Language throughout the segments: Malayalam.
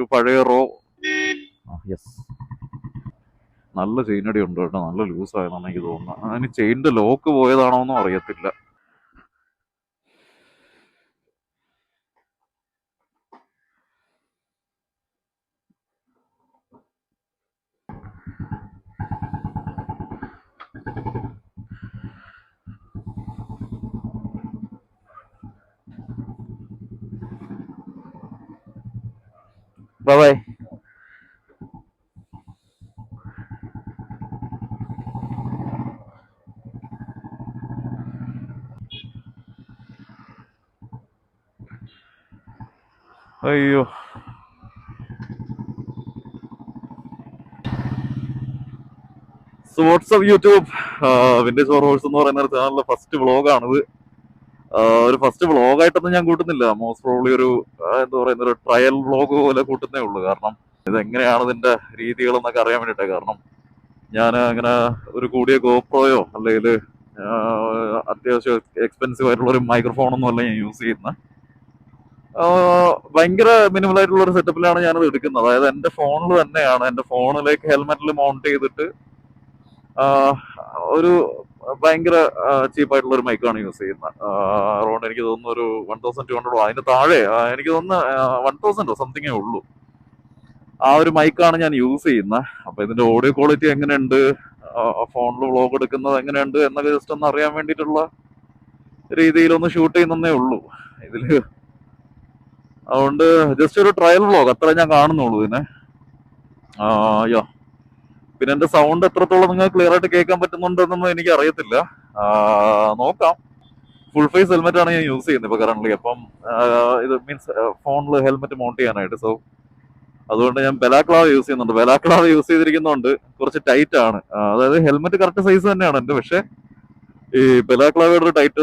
ഒരു പഴയ റോ. യെസ്, നല്ല ചെയിനടി ഉണ്ട് കേട്ടോ, നല്ല ലൂസ് ആയതാണ് എനിക്ക് തോന്നുന്നത്. അതിന് ചെയിൻ്റെ ലോക്ക് പോയതാണോന്നും അറിയത്തില്ല. ബൈ. അയ്യോ, so WhatsApp YouTube, vintage horse എന്ന് പറയുന്ന ഒരു ചാനലിലെ ഫസ്റ്റ് വ്ളോഗാണിത്. ഒരു ഫസ്റ്റ് വ്ളോഗായിട്ടൊന്നും ഞാൻ കൂട്ടുന്നില്ല. മോസ്റ്റ് പ്രോബ്ലി ഒരു എന്താ പറയുന്ന ഒരു ട്രയൽ വ്ളോഗ് പോലെ കൂട്ടുന്നേ ഉള്ളൂ. കാരണം ഇതെങ്ങനെയാണ് ഇതിന്റെ രീതികൾ എന്നൊക്കെ അറിയാൻ വേണ്ടിയിട്ടാണ്. കാരണം ഞാൻ അങ്ങനെ ഒരു കൂടിയ ഗോപ്രോയോ അല്ലെങ്കിൽ അത്യാവശ്യം എക്സ്പെൻസീവ് ആയിട്ടുള്ള ഒരു മൈക്രോഫോണൊന്നും അല്ല ഞാൻ യൂസ് ചെയ്യുന്നത്. ഭയങ്കര മിനിമൽ ആയിട്ടുള്ള ഒരു സെറ്റപ്പിലാണ് ഞാനത് എടുക്കുന്നത്. അതായത് എന്റെ ഫോണിൽ തന്നെയാണ്, എന്റെ ഫോണിലേക്ക് ഹെൽമെറ്റിൽ മൗണ്ട് ചെയ്തിട്ട് ഒരു ഭയങ്കര ചീപ്പായിട്ടുള്ള ഒരു മൈക്കാണ് യൂസ് ചെയ്യുന്നത്. അറൗണ്ട് എനിക്ക് തോന്നുന്നു ഒരു 1200 അതിന് താഴെ, എനിക്ക് തോന്നുന്നു 1000 സംതിങ്ങേ ഉള്ളൂ. ആ ഒരു മൈക്കാണ് ഞാൻ യൂസ് ചെയ്യുന്നത്. അപ്പൊ ഇതിന്റെ ഓഡിയോ ക്വാളിറ്റി എങ്ങനെയുണ്ട്, ഫോണിൽ വ്ളോഗ് എടുക്കുന്നത് എങ്ങനെയുണ്ട് എന്നൊക്കെ ജസ്റ്റ് ഒന്ന് അറിയാൻ വേണ്ടിയിട്ടുള്ള രീതിയിലൊന്ന് ഷൂട്ട് ചെയ്യുന്നേ ഉള്ളൂ ഇതില്. അതുകൊണ്ട് ജസ്റ്റ് ഒരു ട്രയൽ വ്ളോഗ് അത്ര ഞാൻ കാണുന്നുള്ളൂ ഇതിനെ. യാ, പിന്നെ എന്റെ സൗണ്ട് എത്രത്തോളം നിങ്ങൾക്ക് ക്ലിയർ ആയിട്ട് കേൾക്കാൻ പറ്റുന്നുണ്ടെന്നൊന്നും എനിക്ക് അറിയത്തില്ല. നോക്കാം. ഫുൾ ഫേസ് ഹെൽമെറ്റ് ആണ് ഞാൻ യൂസ് ചെയ്യുന്നത് ഇപ്പൊ കറന്റ്. അപ്പം ഇത് മീൻസ് ഫോണിൽ ഹെൽമെറ്റ് മൗണ്ട് ചെയ്യാനായിട്ട്. സോ അതുകൊണ്ട് ഞാൻ ബെലാക്ലാവ് യൂസ് ചെയ്യുന്നുണ്ട്. ബെലാക്ലാവ് യൂസ് ചെയ്തിരിക്കുന്നതുകൊണ്ട് കുറച്ച് ടൈറ്റ് ആണ്. അതായത് ഹെൽമെറ്റ് കറക്റ്റ് സൈസ് തന്നെയാണ് എന്റെ, പക്ഷെ ഈ ബെലാക്ലാവയുടെ ഒരു ടൈറ്റ്,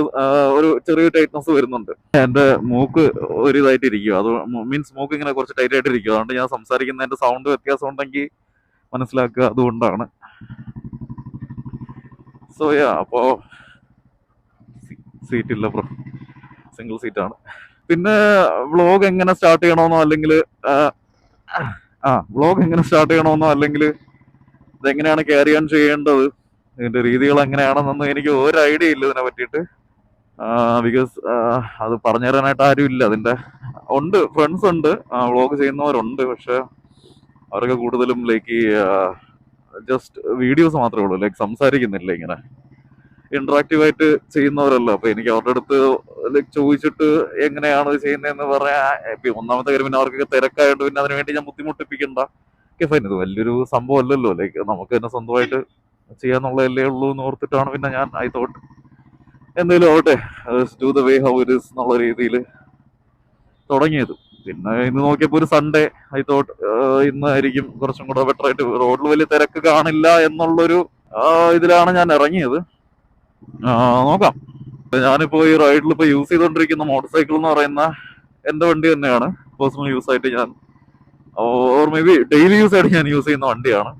ഒരു ചെറിയ ടൈറ്റ്നസ് വരുന്നുണ്ട്. എന്റെ മൂക്ക് ഒരു ഇതായിട്ട് ഇരിക്കും. അത് മീൻസ് മൂക്ക് ഇങ്ങനെ കുറച്ച് ടൈറ്റ് ആയിട്ട് ഇരിക്കും. അതുകൊണ്ട് ഞാൻ സംസാരിക്കുന്നതിന്റെ സൗണ്ട് വ്യത്യാസം ഉണ്ടെങ്കിൽ മനസ്സിലാക്കുക, അതുകൊണ്ടാണ്. സോ യാ, അപ്പോ സീറ്റ് ഇല്ല ബ്രോ, സിംഗിൾ സീറ്റ് ആണ്. പിന്നെ വ്ളോഗ് എങ്ങനെ സ്റ്റാർട്ട് ചെയ്യണമെന്നോ അല്ലെങ്കിൽ വ്ളോഗ് എങ്ങനെ സ്റ്റാർട്ട് ചെയ്യണമെന്നോ അല്ലെങ്കിൽ ഇതെങ്ങനെയാണ് ക്യാരി ഓൺ ചെയ്യേണ്ടത്, ഇതിന്റെ രീതികൾ എങ്ങനെയാണെന്നൊന്നും എനിക്ക് ഒരു ഐഡിയ ഇല്ല ഇതിനെ പറ്റിയിട്ട്. ബിക്കോസ് അത് പറഞ്ഞു തരാനായിട്ട് ആരും ഇല്ല. അതിന്റെ ഉണ്ട്, ഫ്രണ്ട്സ് ഉണ്ട്, വ്ളോഗ് ചെയ്യുന്നവരുണ്ട്. പക്ഷെ അവരൊക്കെ കൂടുതലും ലൈക്ക് ജസ്റ്റ് വീഡിയോസ് മാത്രമേ ഉള്ളൂ, ലൈക്ക് സംസാരിക്കുന്നില്ല, ഇങ്ങനെ ഇന്ററാക്റ്റീവ് ആയിട്ട് ചെയ്യുന്നവരല്ല. അപ്പൊ എനിക്ക് അവരുടെ അടുത്ത് ലൈക്ക് ചോദിച്ചിട്ട് എങ്ങനെയാണ് ഇത് ചെയ്യുന്നതെന്ന് പറയാൻ, ഒന്നാമത്തെ കാര്യം പിന്നെ അവർക്കൊക്കെ തിരക്കായിട്ട് പിന്നെ അതിനു വേണ്ടി ഞാൻ ബുദ്ധിമുട്ടിപ്പിക്കണ്ട. ഫൈൻ, ഇത് വലിയൊരു സംഭവം അല്ലല്ലോ, ലൈക്ക് നമുക്ക് തന്നെ സ്വന്തമായിട്ട് ചെയ്യാന്നുള്ളതല്ലേ ഉള്ളൂ എന്ന് ഓർത്തിട്ടാണ് പിന്നെ ഞാൻ ഐ തോട്ട് എന്തെങ്കിലും ആവട്ടെ, do the way how it is എന്നുള്ള രീതിയിൽ തുടങ്ങിയത്. പിന്നെ ഇന്ന് നോക്കിയപ്പോൾ ഒരു സൺഡേ, ഐ തോട്ട് ഇന്നായിരിക്കും കുറച്ചും കൂടെ ബെറ്റർ ആയിട്ട്, റോഡിൽ വലിയ തിരക്ക് കാണില്ല എന്നുള്ളൊരു ഇതിലാണ് ഞാൻ ഇറങ്ങിയത്. നോക്കാം. ഞാനിപ്പോ ഈ റൈഡിൽ ഇപ്പൊ യൂസ് ചെയ്തുകൊണ്ടിരിക്കുന്ന മോട്ടോർ സൈക്കിൾ എന്ന് പറയുന്ന എന്റെ വണ്ടി തന്നെയാണ്. പേഴ്സണൽ യൂസ് ആയിട്ട് ഞാൻ, or may be daily use ആയിട്ട് ഞാൻ യൂസ് ചെയ്യുന്ന വണ്ടിയാണ്.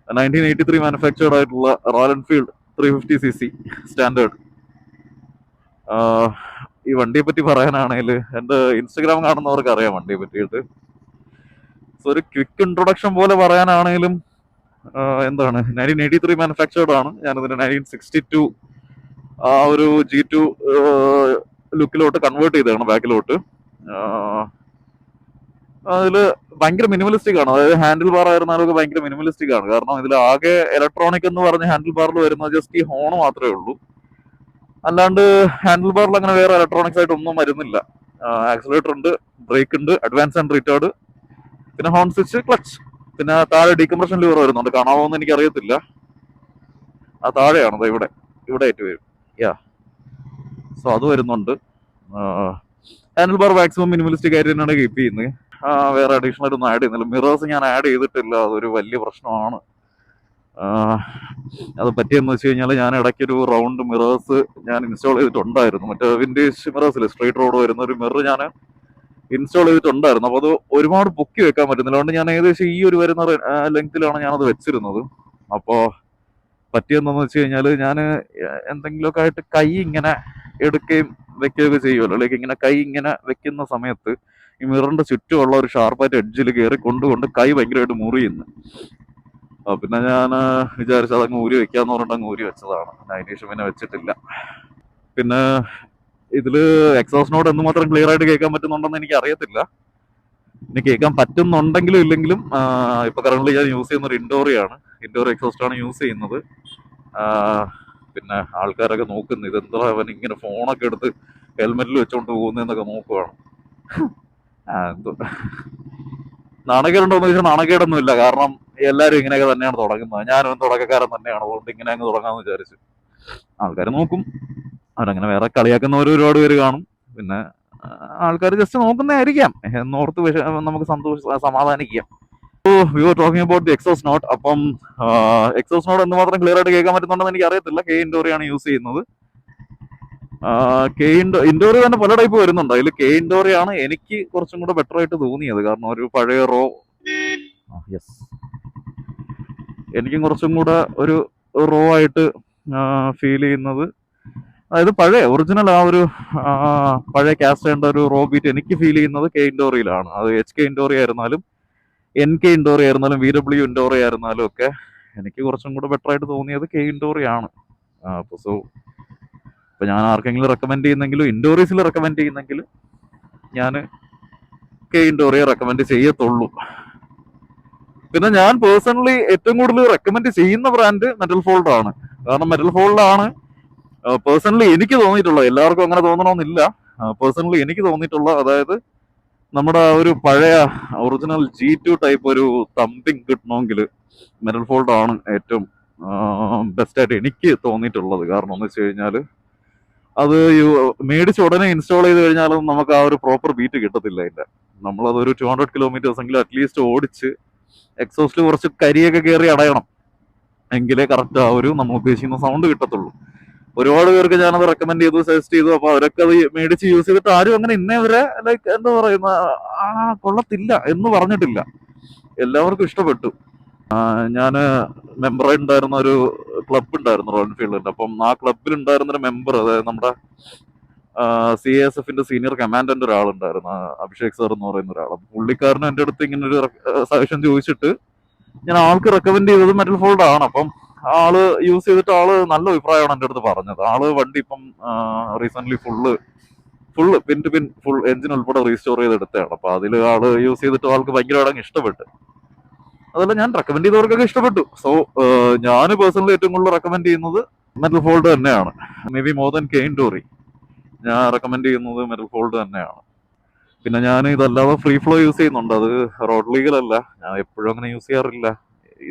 1983 മാനുഫാക്ചേർഡ് ആയിട്ടുള്ള റോയൽ എൻഫീൽഡ് 350cc സ്റ്റാൻഡേർഡ്. ഈ വണ്ടിയെ പറ്റി പറയാനാണെങ്കിൽ എന്റെ ഇൻസ്റ്റഗ്രാം കാണുന്നവർക്ക് അറിയാം വണ്ടിയെ പറ്റിയിട്ട്. സോ ഒരു ക്വിക്ക് ഇൻട്രൊഡക്ഷൻ പോലെ പറയാനാണെങ്കിലും എന്താണ്, 1983 മാനുഫാക്ചേർഡ് ആണ്. ഞാനിതിന് 1962 ആ ഒരു G2 ലുക്കിലോട്ട് കൺവേർട്ട് ചെയ്തതാണ് ബാക്കിലോട്ട്. അതില് ഭയങ്കര മിനിമലിസ്റ്റിക് ആണ്. അതായത് ഹാൻഡിൽ ബാർ ആയിരുന്നാലും ഭയങ്കര മിനിമലിസ്റ്റിക് ആണ്. കാരണം ഇതിൽ ആകെ ഇലക്ട്രോണിക് എന്ന് പറഞ്ഞ ഹാൻഡിൽ ബാറിൽ വരുന്നത് ജസ്റ്റ് ഈ ഹോണ് മാത്രമേ ഉള്ളൂ. അല്ലാണ്ട് ഹാൻഡിൽ ബാറിൽ അങ്ങനെ വേറെ ഇലക്ട്രോണിക്സ് ആയിട്ട് ഒന്നും വരുന്നില്ല. ആക്സിലേറ്റർ ഉണ്ട്, ബ്രേക്ക് ഉണ്ട്, അഡ്വാൻസ് ആൻഡ് റിറ്റാർഡ്, പിന്നെ ഹോൺ സ്വിച്ച്, ക്ലച്ച്, പിന്നെ താഴെ ഡീകംപ്രഷൻ ലിവർ വരുന്നുണ്ട്. കാണാമോന്ന് എനിക്ക് അറിയത്തില്ല. ആ താഴെയാണ്, ഇവിടെ ആയിട്ട് വരും. യാ, സോ അത് വരുന്നുണ്ട്. ഹാൻഡിൽ ബാർ മാക്സിമം മിനിമലിസ്റ്റിക് ആയിട്ട് തന്നെയാണ് കീപ്പ് ചെയ്യുന്നത്. വേറെ അഡീഷണൽ ഒന്നും ആഡ് ചെയ്യുന്നില്ല. മിറേഴ്സ് ഞാൻ ആഡ് ചെയ്തിട്ടില്ല, അതൊരു വലിയ പ്രശ്നമാണ്. അത് പറ്റിയെന്ന് വെച്ച് കഴിഞ്ഞാൽ ഞാൻ ഇടയ്ക്കൊരു റൗണ്ട് മിറേഴ്സ് ഞാൻ ഇൻസ്റ്റാൾ ചെയ്തിട്ടുണ്ടായിരുന്നു. മറ്റേ വിന്റേജ് മിറേഴ്സിൽ സ്ട്രേറ്റ് റോഡ് വരുന്ന ഒരു മിറർ ഞാൻ ഇൻസ്റ്റാൾ ചെയ്തിട്ടുണ്ടായിരുന്നു. അപ്പോൾ അത് ഒരുപാട് പൊക്കി വെക്കാൻ പറ്റുന്നില്ല. അതുകൊണ്ട് ഞാൻ ഏകദേശം ഈ ഒരു വരുന്ന ലെങ്തിലാണ് ഞാനത് വെച്ചിരുന്നത്. അപ്പോൾ പറ്റിയെന്നു വെച്ച് കഴിഞ്ഞാൽ ഞാൻ എന്തെങ്കിലുമൊക്കെ ആയിട്ട് കൈ ഇങ്ങനെ എടുക്കുകയും വെക്കുകയൊക്കെ ചെയ്യുമല്ലോ, ലൈക്ക് ഇങ്ങനെ കൈ ഇങ്ങനെ വെക്കുന്ന സമയത്ത് ഈ മിററിന്റെ ചുറ്റുമുള്ള ഒരു ഷാർപ്പായിട്ട് എഡ്ജിൽ കയറി കൊണ്ട് കൈ ഭയങ്കരമായിട്ട് മുറിയുന്നു. പിന്നെ ഞാൻ വിചാരിച്ചത് അതങ്ങ് ഊരി വെക്കാന്ന് പറഞ്ഞിട്ട് അങ്ങ് ഊരി വെച്ചതാണ്. അതിന് ശേഷം പിന്നെ വെച്ചിട്ടില്ല. പിന്നെ ഇതില് എക്സോസ്റ്റ് നോട്ട് എന്തുമാത്രം ക്ലിയർ ആയിട്ട് കേൾക്കാൻ പറ്റുന്നുണ്ടെന്ന് എനിക്ക് അറിയത്തില്ല. ഇനി കേൾക്കാൻ പറ്റുന്നുണ്ടെങ്കിലും ഇല്ലെങ്കിലും ഇപ്പൊ കറന്റ് ഞാൻ യൂസ് ചെയ്യുന്ന ഒരു ഇൻഡോറിയാണ്. ഇൻഡോർ എക്സോസ്റ്റ് ആണ് യൂസ് ചെയ്യുന്നത്. പിന്നെ ആൾക്കാരൊക്കെ നോക്കുന്നു ഇതെന്താ അവൻ ഇങ്ങനെ ഫോണൊക്കെ എടുത്ത് ഹെൽമെറ്റിൽ വെച്ചോണ്ട് പോകുന്നതെന്നൊക്കെ നോക്കുവാണ്. എന്തോ നാണക്കേടുണ്ടോന്ന് ചോദിച്ചാൽ നാണക്കേടൊന്നും ഇല്ല. കാരണം എല്ലാവരും ഇങ്ങനെയൊക്കെ തന്നെയാണ് തുടങ്ങുന്നത്. ഞാനും തുടക്കക്കാരൻ തന്നെയാണ്. അതുകൊണ്ട് ഇങ്ങനെ അങ്ങ് തുടങ്ങാമെന്ന് വിചാരിച്ചു. ആൾക്കാർ നോക്കും. അവരങ്ങനെ വേറെ കളിയാക്കുന്നവർ ഒരുപാട് പേര് കാണും. പിന്നെ ആൾക്കാർ ജസ്റ്റ് നോക്കുന്നതായിരിക്കാം എന്നോർത്ത് നമുക്ക് സമാധാനിക്കാം. We were talking about the exhaust note. അപ്പം എക്സോസ്റ്റ് നോട്ട് എന്തുമാത്രം ക്ലിയർ ആയിട്ട് കേൾക്കാൻ പറ്റുന്നുണ്ടെന്ന് എനിക്ക് അറിയത്തില്ല. കെ ഇൻഡോറിയാണ് യൂസ് ചെയ്യുന്നത്. കെ ഇൻഡോറി തന്നെ പല ടൈപ്പ് വരുന്നുണ്ട്. അതിൽ കെ ഇൻഡോറിയാണ് എനിക്ക് കുറച്ചും കൂടെ ബെറ്റർ ആയിട്ട് തോന്നിയത്. കാരണം ഒരു പഴയ യെസ് എനിക്കും കുറച്ചും കൂടെ ഒരു റോ ആയിട്ട് ഫീൽ ചെയ്യുന്നത്, അതായത് പഴയ ഒറിജിനൽ ആ ഒരു പഴയ കാസ്റ്റേണ്ട ഒരു റോ ബീറ്റ് എനിക്ക് ഫീൽ ചെയ്യുന്നത് കെ ഇൻഡോറിയിലാണ്. അത് HK ഇൻഡോറി ആയിരുന്നാലും NK ഇൻഡോറി ആയിരുന്നാലും VW ഇൻഡോറി ആയിരുന്നാലും ഒക്കെ എനിക്ക് കുറച്ചും കൂടെ ബെറ്റർ ആയിട്ട് തോന്നിയത് കെ ഇൻഡോറിയാണ്. സോ ഇപ്പൊ ഞാൻ ആർക്കെങ്കിലും റെക്കമെൻഡ് ചെയ്യുന്നെങ്കിലും ഇൻഡോറീസിൽ റെക്കമെൻഡ് ചെയ്യുന്നെങ്കിലും ഞാൻ കെ ഇൻഡോറിയെ റെക്കമെൻഡ് ചെയ്യത്തുള്ളൂ. പിന്നെ ഞാൻ പേഴ്സണലി ഏറ്റവും കൂടുതൽ റെക്കമെൻഡ് ചെയ്യുന്ന ബ്രാൻഡ് മെറ്റൽ ഫോൾഡ് ആണ്. കാരണം മെറ്റൽ ഫോൾഡാണ് പേഴ്സണലി എനിക്ക് തോന്നിയിട്ടുള്ളത്. എല്ലാവർക്കും അങ്ങനെ തോന്നണമെന്നില്ല. പേഴ്സണലി എനിക്ക് തോന്നിയിട്ടുള്ള, അതായത് നമ്മുടെ ഒരു പഴയ ഒറിജിനൽ G2 ടൈപ്പ് ഒരു തമ്പിങ് കിട്ടണമെങ്കിൽ മെറ്റൽ ഫോൾഡ് ആണ് ഏറ്റവും ബെസ്റ്റ് ആയിട്ട് എനിക്ക് തോന്നിയിട്ടുള്ളത്. കാരണം എന്ന് വെച്ച് കഴിഞ്ഞാൽ അത് മേടിച്ച് ഉടനെ ഇൻസ്റ്റാൾ ചെയ്ത് കഴിഞ്ഞാലും നമുക്ക് ആ ഒരു പ്രോപ്പർ ബീറ്റ് കിട്ടത്തില്ല. അതിന്റെ നമ്മളതൊരു 200 കിലോമീറ്റേഴ്സ് എങ്കിലും അറ്റ്ലീസ്റ്റ് ഓടിച്ച് എക്സോസ്റ്റിൽ കുറച്ച് കരിയൊക്കെ കയറി അടയണം, എങ്കിലേ കറക്റ്റ് ആ ഒരു നമ്മൾ ഉദ്ദേശിക്കുന്ന സൗണ്ട് കിട്ടത്തുള്ളൂ. ഒരുപാട് പേർക്ക് ഞാനത് റെക്കമെൻഡ് ചെയ്തു, സജസ്റ്റ് ചെയ്തു. അപ്പൊ അവരൊക്കെ അത് മേടിച്ച് യൂസ് ചെയ്തിട്ട് ആരും അങ്ങനെ ഇന്നേ വരെ ലൈക്ക് എന്താ പറയുന്ന കൊള്ളത്തില്ല എന്ന് പറഞ്ഞിട്ടില്ല. എല്ലാവർക്കും ഇഷ്ടപ്പെട്ടു. ഞാന് മെമ്പർ ഉണ്ടായിരുന്ന ഒരു ക്ലബ് ഉണ്ടായിരുന്നു റോയൽ എൻഫീൽഡിന്റെ. അപ്പം ആ ക്ലബിൽ ഉണ്ടായിരുന്ന ഒരു മെമ്പർ, അതായത് നമ്മുടെ CASFന്റെ സീനിയർ കമാൻഡന്റ് ഒരാളുണ്ടായിരുന്നു, അഭിഷേക് സാർ എന്ന് പറയുന്ന ഒരാൾ. പുള്ളിക്കാരനും എൻ്റെ അടുത്ത് ഇങ്ങനെ ഒരു സജഷൻ ചോദിച്ചിട്ട് ഞാൻ ആൾക്ക് റെക്കമെൻഡ് ചെയ്തത് മെറ്റൽ ഫോൾഡ് ആണ്. അപ്പം ആള് യൂസ് ചെയ്തിട്ട് ആള് നല്ല അഭിപ്രായമാണ് എൻ്റെ അടുത്ത് പറഞ്ഞത്. ആള് വണ്ടി ഇപ്പം recent full pin to pin full engine ഉൾപ്പെടെ റീസ്റ്റോർ ചെയ്തെടുത്തതാണ്. അപ്പൊ അതിൽ ആള് യൂസ് ചെയ്തിട്ട് ആൾക്ക് ഭയങ്കരമായിട്ട് ഇഷ്ടപ്പെട്ടു. അതല്ല, ഞാൻ റെക്കമെൻഡ് ചെയ്തവർക്കൊക്കെ ഇഷ്ടപ്പെട്ടു. സോ ഞാൻ പേഴ്സണലി ഏറ്റവും കൂടുതൽ റെക്കമെൻഡ് ചെയ്യുന്നത് മെറ്റൽ ഫോൾഡ് തന്നെയാണ്. മേ ബി മോർ ദാൻ കെ ഇൻഡോറി ഞാൻ റെക്കമെൻഡ് ചെയ്യുന്നത് മെറ്റൽ ഫോൾഡ് തന്നെയാണ്. പിന്നെ ഞാൻ ഇതല്ലാതെ ഫ്രീ ഫ്ലോ യൂസ് ചെയ്യുന്നുണ്ട്. അത് റോഡ് ലീഗൽ അല്ല, ഞാൻ എപ്പോഴും അങ്ങനെ യൂസ് ചെയ്യാറില്ല.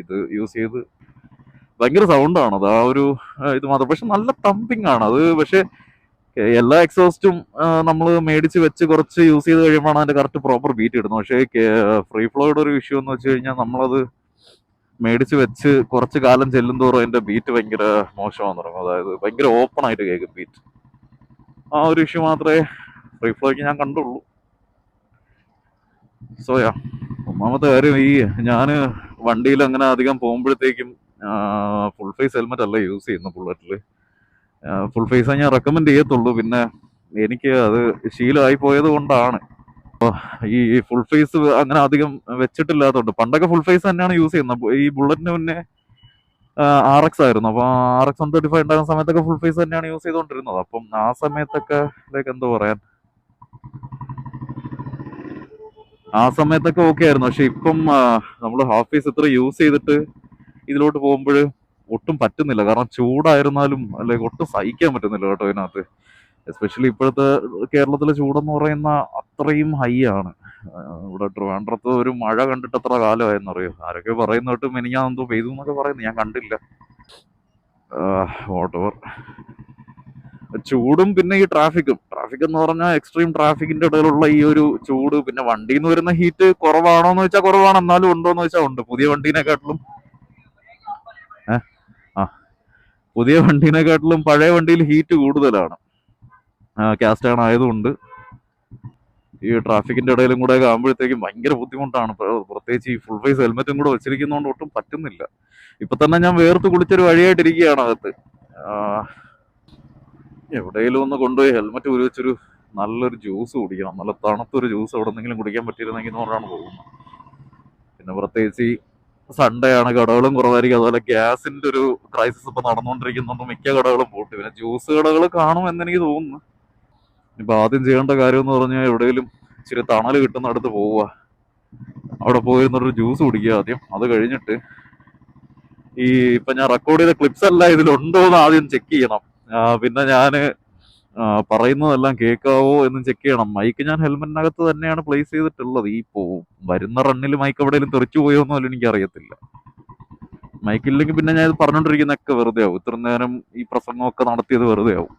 ഇത് യൂസ് ചെയ്ത് ഭയങ്കര സൗണ്ടാണ് അത്, ആ ഒരു ഇത് മാത്രം. പക്ഷെ നല്ല തമ്പിങ് ആണ് അത്. പക്ഷെ എല്ലാ എക്സോസ്റ്റും നമ്മൾ മേടിച്ച് വെച്ച് കുറച്ച് യൂസ് ചെയ്ത് കഴിയുമ്പോഴാണ് അതിന്റെ കറക്റ്റ് പ്രോപ്പർ ബീറ്റ് ഇടുന്നത്. പക്ഷേ ഫ്രീ ഫ്ലോയുടെ ഒരു ഇഷ്യൂ എന്ന് വെച്ച് കഴിഞ്ഞാൽ നമ്മളത് മേടിച്ച് വെച്ച് കുറച്ച് കാലം ചെല്ലുന്തോറും അതിന്റെ ബീറ്റ് ഭയങ്കര മോശമാണെന്ന് തുടങ്ങും. അതായത് ഭയങ്കര ഓപ്പൺ ആയിട്ട് കേൾക്കും ബീറ്റ്. ആ ഒരു ഇഷ്യൂ മാത്രമേ ഫ്രീ ഫ്ലോയ്ക്ക് ഞാൻ കണ്ടുള്ളൂ. സോയാ ഒന്നാമത്തെ കാര്യം, ഈ ഞാൻ വണ്ടിയിൽ അങ്ങനെ അധികം പോകുമ്പോഴത്തേക്കും ഫുൾ ഫേസ് ഹെൽമെറ്റ് അല്ല യൂസ് ചെയ്യുന്നത് ബുള്ളറ്റിൽ. ഫുൾ ഫേസ് ഞാൻ റെക്കമെൻഡ് ചെയ്യത്തുള്ളൂ. പിന്നെ എനിക്ക് അത് ശീലമായി പോയത് കൊണ്ടാണ് ഈ ഫുൾ ഫേസ് അങ്ങനെ അധികം വെച്ചിട്ടില്ലാത്തതുകൊണ്ട്. പണ്ടൊക്കെ ഫുൾ ഫേസ് തന്നെയാണ് യൂസ് ചെയ്യുന്നത്. ഈ ബുള്ളറ്റിന് മുന്നേ RX ആയിരുന്നു. അപ്പൊ RX 135 ഉണ്ടാകുന്ന സമയത്തൊക്കെ ഫുൾ ഫേസ് തന്നെയാണ് യൂസ് ചെയ്തുകൊണ്ടിരുന്നത്. അപ്പം ആ സമയത്തൊക്കെ ലൈക്ക് എന്താ പറയാൻ, ആ സമയത്തൊക്കെ ഓക്കെ ആയിരുന്നു. പക്ഷെ ഇപ്പം നമ്മൾ ഹാഫ് ഫേസ് ഇത്ര യൂസ് ചെയ്തിട്ട് ഇതിലോട്ട് പോകുമ്പോൾ ഒട്ടും പറ്റുന്നില്ല. കാരണം ചൂടായിരുന്നാലും അല്ലെങ്കിൽ ഒട്ടും സഹിക്കാൻ പറ്റുന്നില്ല കേട്ടോ ഇതിനകത്ത്. എസ്പെഷ്യലി ഇപ്പോഴത്തെ കേരളത്തിലെ ചൂടെന്ന് പറയുന്ന അത്രയും ഹൈ ആണ്. ഇവിടെ ട്രിവാൻഡ്രത്ത് ഒരു മഴ കണ്ടിട്ട് എത്ര കാലമായെന്നറിയോ? ആരൊക്കെ പറയുന്ന കേട്ട് മെനിഞ്ഞാന്തോ പെയ്തു എന്നൊക്കെ പറയുന്നു, ഞാൻ കണ്ടില്ല. വാട്ടവർ. ചൂടും പിന്നെ ഈ ട്രാഫിക് എന്ന് പറഞ്ഞാൽ എക്സ്ട്രീം ട്രാഫിക്കിന്റെ ഇടയിലുള്ള ഈ ഒരു ചൂട്, പിന്നെ വണ്ടിയിൽ നിന്ന് വരുന്ന ഹീറ്റ് കുറവാണോന്ന് വെച്ചാൽ കുറവാണ്, എന്നാലും ഉണ്ടോന്ന് വെച്ചാൽ ഉണ്ട്. പുതിയ വണ്ടീനെക്കാട്ടിലും പഴയ വണ്ടിയിൽ ഹീറ്റ് കൂടുതലാണ്. കാസ്റ്റേൺ ആയതുകൊണ്ട് ഈ ട്രാഫിക്കിന്റെ ഇടയിലും കൂടെ ആകുമ്പോഴത്തേക്കും ഭയങ്കര ബുദ്ധിമുട്ടാണ്. പ്രത്യേകിച്ച് ഈ ഫുൾ ഫേസ് ഹെൽമെറ്റും കൂടെ വെച്ചിരിക്കുന്നതുകൊണ്ട് ഒട്ടും പറ്റുന്നില്ല. ഇപ്പൊ തന്നെ ഞാൻ വേർത്ത് കുളിച്ചൊരു വഴിയായിട്ടിരിക്കുകയാണ് അകത്ത്. എവിടെയെങ്കിലും ഒന്ന് കൊണ്ടുപോയി ഹെൽമെറ്റ് ഉരി വെച്ചൊരു നല്ലൊരു ജ്യൂസ് കുടിക്കണം. നല്ല തണുത്തൊരു ജ്യൂസ് എവിടെ നിന്നെങ്കിലും കുടിക്കാൻ പറ്റിയിരുന്നെങ്കിൽ എന്ന് പറഞ്ഞാണ് പോകുന്നത്. പിന്നെ പ്രത്യേകിച്ച് ഈ സൺഡേ ആണ്, കടകളും കുറവായിരിക്കും. അതുപോലെ ഗ്യാസിന്റെ ഒരു ക്രൈസിസ് ഇപ്പൊ നടന്നുകൊണ്ടിരിക്കുന്നുണ്ട്. മിക്ക കടകളും പൂട്ടി. പിന്നെ ജ്യൂസ് കടകൾ കാണുമെന്ന് എനിക്ക് തോന്നുന്നു. ഇപ്പൊ ആദ്യം ചെയ്യേണ്ട കാര്യം എന്ന് പറഞ്ഞാൽ എവിടെയെങ്കിലും ഇച്ചിരി തണൽ കിട്ടുന്ന അടുത്ത് പോവുക, അവിടെ പോയിരുന്നൊരു ജ്യൂസ് കുടിക്കുക ആദ്യം. അത് കഴിഞ്ഞിട്ട് ഈ ഇപ്പൊ ഞാൻ റെക്കോർഡ് ചെയ്ത ക്ലിപ്സ് എല്ലാം ഇതിലുണ്ടോ എന്ന് ആദ്യം ചെക്ക് ചെയ്യണം. പിന്നെ ഞാന് പറയുന്നതെല്ലാം കേൾക്കാവോ എന്ന് ചെക്ക് ചെയ്യണം. മൈക്ക് ഞാൻ ഹെൽമെറ്റിനകത്ത് തന്നെയാണ് പ്ലേസ് ചെയ്തിട്ടുള്ളത്. ഈ വരുന്ന റണ്ണിൽ മൈക്ക് എവിടെയെങ്കിലും തെറിച്ചു പോയോ എന്നല്ല എനിക്ക് അറിയത്തില്ല. മൈക്കില്ലെങ്കിൽ പിന്നെ ഞാൻ ഇത് പറഞ്ഞോണ്ടിരിക്കുന്നതൊക്കെ വെറുതെ ആവും. ഇത്ര നേരം ഈ പ്രസംഗമൊക്കെ നടത്തിയത് വെറുതെ ആവും.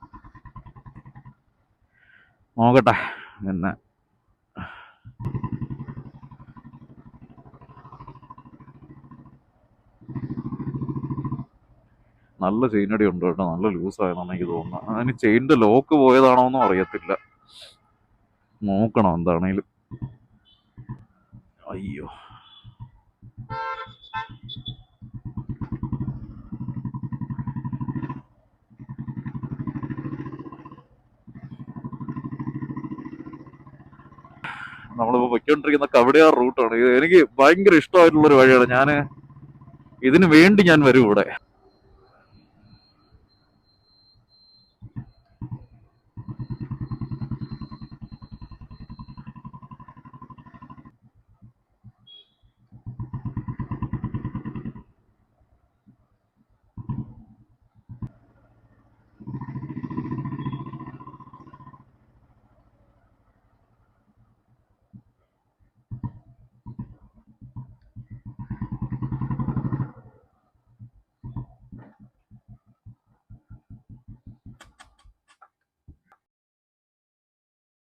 നോക്കട്ടെ. പിന്നെ നല്ല ചെയിനടി ഉണ്ട് കേട്ടോ, നല്ല ലൂസായെന്നാണ് എനിക്ക് തോന്നുന്നത്. അതിന് ചെയിൻ്റെ ലോക്ക് പോയതാണോ എന്നും അറിയത്തില്ല. നോക്കണം എന്താണേലും. അയ്യോ, നമ്മളിപ്പോ പൊയ്ക്കൊണ്ടിരിക്കുന്ന കവടിയാർ റൂട്ടാണ്. ഇത് എനിക്ക് ഭയങ്കര ഇഷ്ടമായിട്ടുള്ള ഒരു വഴിയാണ്. ഇതിന് വേണ്ടി ഞാൻ വരും ഇവിടെ.